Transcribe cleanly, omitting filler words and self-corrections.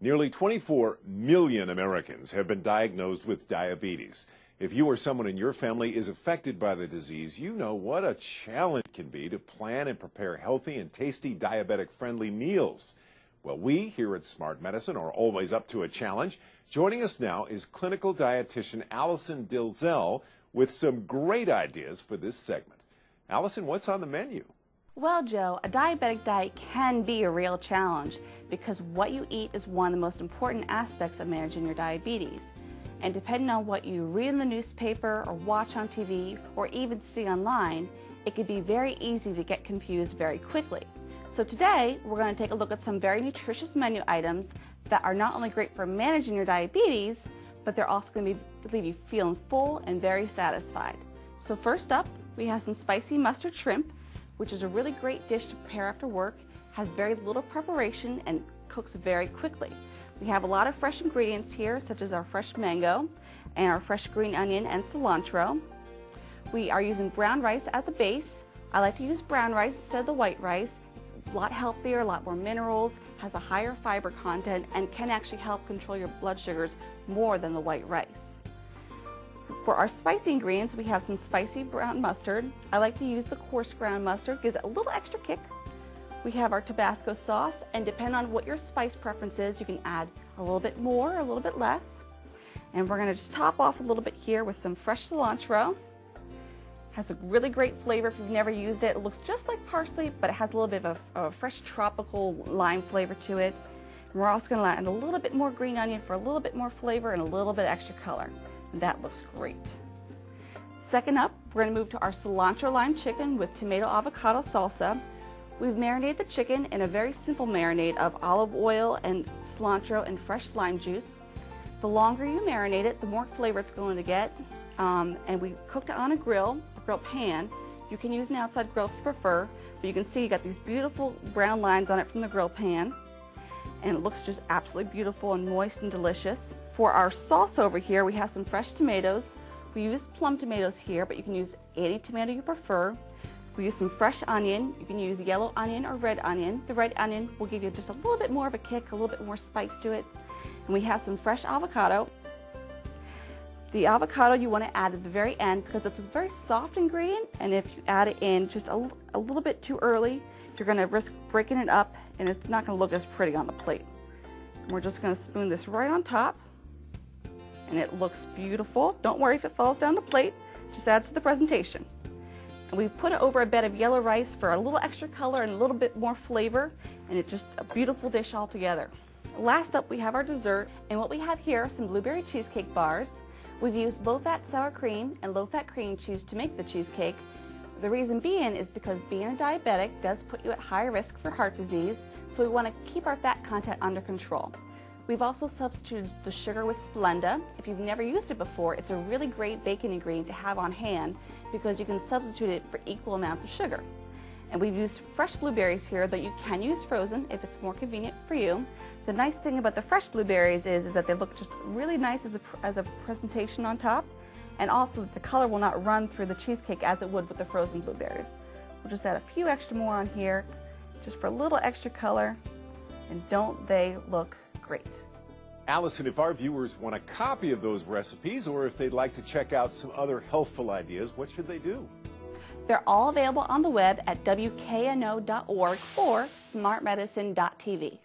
Nearly 24 million Americans have been diagnosed with diabetes. If you or someone in your family is affected by the disease, you know what a challenge it can be to plan and prepare healthy and tasty diabetic-friendly meals. Well, we here at Smart Medicine are always up to a challenge. Joining us now is clinical dietitian Allison Dilzell with some great ideas for this segment. Allison, what's on the menu? Well, Joe, a diabetic diet can be a real challenge because what you eat is one of the most important aspects of managing your diabetes. And depending on what you read in the newspaper or watch on TV or even see online, it can be very easy to get confused very quickly. So today, we're going to take a look at some very nutritious menu items that are not only great for managing your diabetes, but they're also going to leave you feeling full and very satisfied. So first up, we have some spicy mustard shrimp, which is a really great dish to prepare after work, has very little preparation and cooks very quickly. We have a lot of fresh ingredients here, such as our fresh mango and our fresh green onion and cilantro. We are using brown rice as a base. I like to use brown rice instead of the white rice. It's a lot healthier, a lot more minerals, has a higher fiber content, and can actually help control your blood sugars more than the white rice. For our spicy ingredients, we have some spicy brown mustard. I like to use the coarse ground mustard, gives it a little extra kick. We have our Tabasco sauce, and depending on what your spice preference is, you can add a little bit more, a little bit less. And we're gonna just top off a little bit here with some fresh cilantro. Has a really great flavor if you've never used it. It looks just like parsley, but it has a little bit of a fresh tropical lime flavor to it. And we're also gonna add a little bit more green onion for a little bit more flavor and a little bit extra color. That looks great. Second up, we're going to move to our cilantro lime chicken with tomato avocado salsa. We've marinated the chicken in a very simple marinade of olive oil and cilantro and fresh lime juice. The longer you marinate it, the more flavor it's going to get. And we cooked it on a grill pan. You can use an outside grill if you prefer, but you can see you got these beautiful brown lines on it from the grill pan. And it looks just absolutely beautiful and moist and delicious. For our sauce over here, we have some fresh tomatoes. We use plum tomatoes here, but you can use any tomato you prefer. We use some fresh onion. You can use yellow onion or red onion. The red onion will give you just a little bit more of a kick, a little bit more spice to it. And we have some fresh avocado. The avocado you want to add at the very end because it's a very soft ingredient, and if you add it in just a little bit too early, you're going to risk breaking it up, and it's not going to look as pretty on the plate. And we're just going to spoon this right on top. And it looks beautiful. Don't worry if it falls down the plate, just adds to the presentation. And we put it over a bed of yellow rice for a little extra color and a little bit more flavor, and it's just a beautiful dish altogether. Last up, we have our dessert, and what we have here are some blueberry cheesecake bars. We've used low-fat sour cream and low-fat cream cheese to make the cheesecake. The reason being is because being a diabetic does put you at higher risk for heart disease, so we want to keep our fat content under control. We've also substituted the sugar with Splenda. If you've never used it before, it's a really great baking ingredient to have on hand because you can substitute it for equal amounts of sugar. And we've used fresh blueberries here that you can use frozen if it's more convenient for you. The nice thing about the fresh blueberries is that they look just really nice as a presentation on top, and also the color will not run through the cheesecake as it would with the frozen blueberries. We'll just add a few extra more on here just for a little extra color, and don't they look great. Allison, if our viewers want a copy of those recipes or if they'd like to check out some other healthful ideas, what should they do? They're all available on the web at wkno.org or smartmedicine.tv.